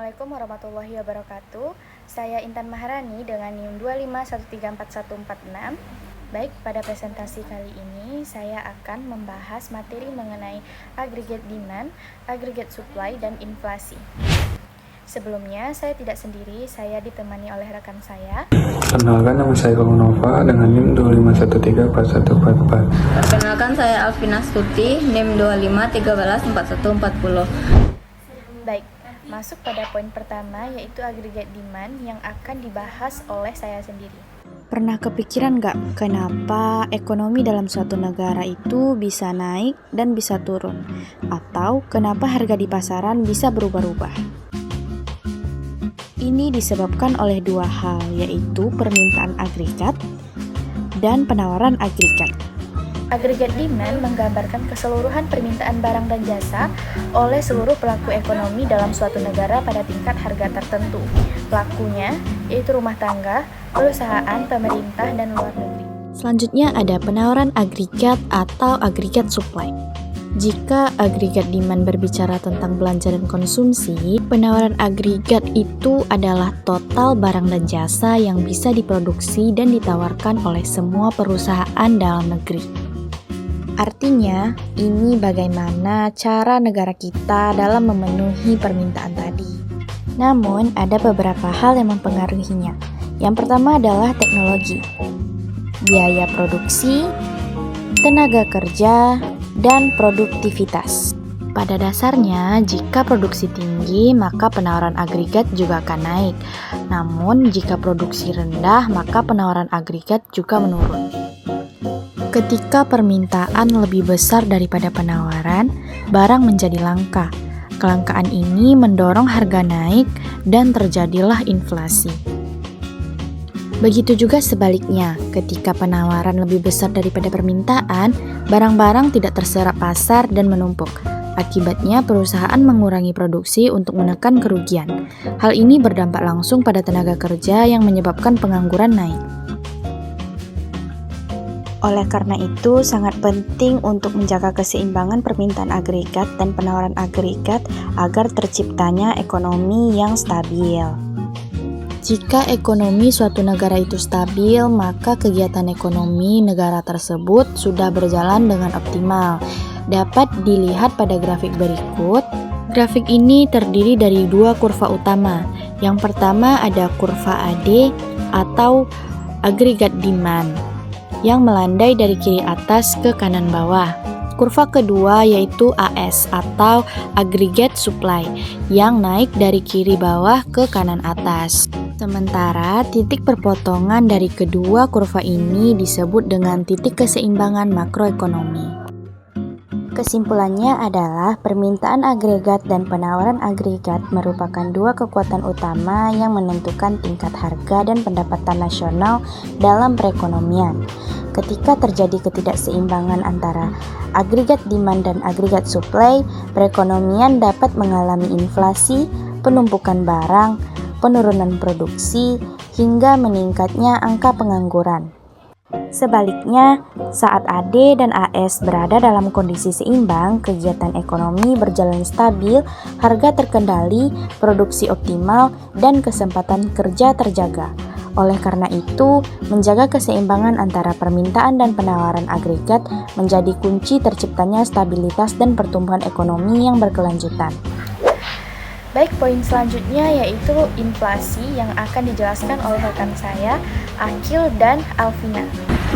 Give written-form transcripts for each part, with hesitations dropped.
Assalamualaikum warahmatullahi wabarakatuh. Saya Intan Maharani dengan NIM 251344146. Baik, pada presentasi kali ini saya akan membahas materi mengenai aggregate demand, aggregate supply, dan inflasi. Sebelumnya, saya tidak sendiri, saya ditemani oleh rekan saya. Perkenalkan, nama saya Kong Nova dengan NIM 25134144. Perkenalkan, saya Alvina Stuti, NIM 25134140. Baik, masuk pada poin pertama yaitu aggregate demand yang akan dibahas oleh saya sendiri. Pernah kepikiran nggak kenapa ekonomi dalam suatu negara itu bisa naik dan bisa turun? Atau kenapa harga di pasaran bisa berubah-ubah? Ini disebabkan oleh dua hal, yaitu permintaan agregat dan penawaran agregat. Aggregate demand menggambarkan keseluruhan permintaan barang dan jasa oleh seluruh pelaku ekonomi dalam suatu negara pada tingkat harga tertentu. Pelakunya yaitu rumah tangga, perusahaan, pemerintah, dan luar negeri. Selanjutnya ada penawaran agregat atau agregat supply. Jika agregat demand berbicara tentang belanja dan konsumsi, penawaran agregat itu adalah total barang dan jasa yang bisa diproduksi dan ditawarkan oleh semua perusahaan dalam negeri. Artinya, ini bagaimana cara negara kita dalam memenuhi permintaan tadi. Namun, ada beberapa hal yang mempengaruhinya. Yang pertama adalah teknologi, biaya produksi, tenaga kerja, dan produktivitas. Pada dasarnya, jika produksi tinggi, maka penawaran agregat juga akan naik. Namun, jika produksi rendah, maka penawaran agregat juga menurun. Ketika permintaan lebih besar daripada penawaran, barang menjadi langka. Kelangkaan ini mendorong harga naik dan terjadilah inflasi. Begitu juga sebaliknya, ketika penawaran lebih besar daripada permintaan, barang-barang tidak terserap pasar dan menumpuk. Akibatnya, perusahaan mengurangi produksi untuk menekan kerugian. Hal ini berdampak langsung pada tenaga kerja yang menyebabkan pengangguran naik. Oleh karena itu, sangat penting untuk menjaga keseimbangan permintaan agregat dan penawaran agregat agar terciptanya ekonomi yang stabil. Jika ekonomi suatu negara itu stabil, maka kegiatan ekonomi negara tersebut sudah berjalan dengan optimal. Dapat dilihat pada grafik berikut. Grafik ini terdiri dari dua kurva utama. Yang pertama ada kurva AD atau agregat demand yang melandai dari kiri atas ke kanan bawah. Kurva kedua yaitu AS atau aggregate supply yang naik dari kiri bawah ke kanan atas. Sementara titik perpotongan dari kedua kurva ini disebut dengan titik keseimbangan makroekonomi. Kesimpulannya adalah permintaan agregat dan penawaran agregat merupakan dua kekuatan utama yang menentukan tingkat harga dan pendapatan nasional dalam perekonomian. Ketika terjadi ketidakseimbangan antara agregat demand dan agregat supply, perekonomian dapat mengalami inflasi, penumpukan barang, penurunan produksi, hingga meningkatnya angka pengangguran. Sebaliknya, saat AD dan AS berada dalam kondisi seimbang, kegiatan ekonomi berjalan stabil, harga terkendali, produksi optimal, dan kesempatan kerja terjaga. Oleh karena itu, menjaga keseimbangan antara permintaan dan penawaran agregat menjadi kunci terciptanya stabilitas dan pertumbuhan ekonomi yang berkelanjutan. Baik, poin selanjutnya yaitu inflasi yang akan dijelaskan oleh rekan saya, Akil dan Alvina.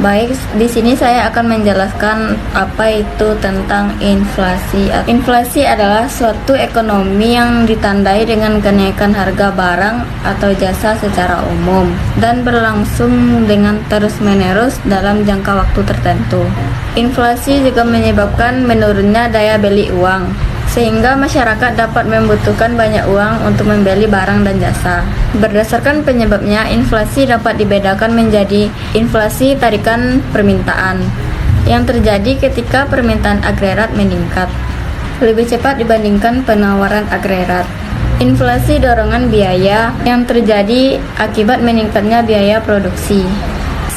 Baik, di sini saya akan menjelaskan apa itu tentang inflasi. Inflasi adalah suatu ekonomi yang ditandai dengan kenaikan harga barang atau jasa secara umum dan berlangsung dengan terus-menerus dalam jangka waktu tertentu. Inflasi juga menyebabkan menurunnya daya beli uang, sehingga masyarakat dapat membutuhkan banyak uang untuk membeli barang dan jasa. Berdasarkan penyebabnya, inflasi dapat dibedakan menjadi inflasi tarikan permintaan yang terjadi ketika permintaan agregat meningkat lebih cepat dibandingkan penawaran agregat. Inflasi dorongan biaya yang terjadi akibat meningkatnya biaya produksi,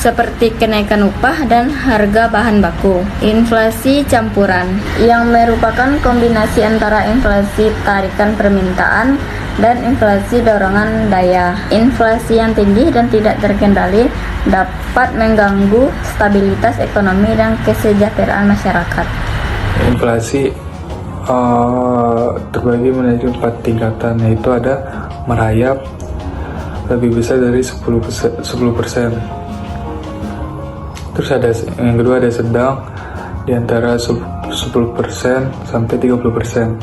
seperti kenaikan upah dan harga bahan baku. Inflasi campuran yang merupakan kombinasi antara inflasi tarikan permintaan dan inflasi dorongan daya. Inflasi yang tinggi dan tidak terkendali dapat mengganggu stabilitas ekonomi dan kesejahteraan masyarakat. Inflasi terbagi menjadi 4 tingkatan, yaitu ada merayap lebih besar dari 10%. Terus ada yang kedua, ada sedang di antara 10% sampai 30%.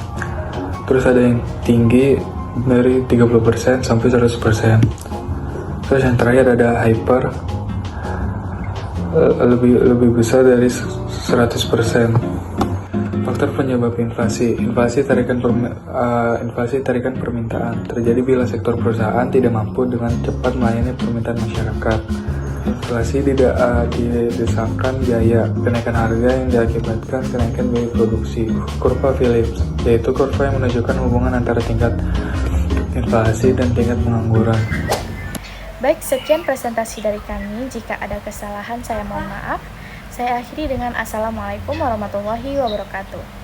Terus ada yang tinggi dari 30% sampai 100%. Terus yang terakhir ada hyper, lebih besar dari 100%. Faktor penyebab inflasi. Inflasi tarikan permintaan terjadi bila sektor perusahaan tidak mampu dengan cepat melayani permintaan masyarakat. Inflasi tidak disangkan biaya kenaikan harga yang diakibatkan kenaikan biaya produksi. Kurva Phillips, yaitu kurva yang menunjukkan hubungan antara tingkat inflasi dan tingkat pengangguran. Baik, sekian presentasi dari kami. Jika ada kesalahan, saya mohon maaf. Saya akhiri dengan Assalamualaikum warahmatullahi wabarakatuh.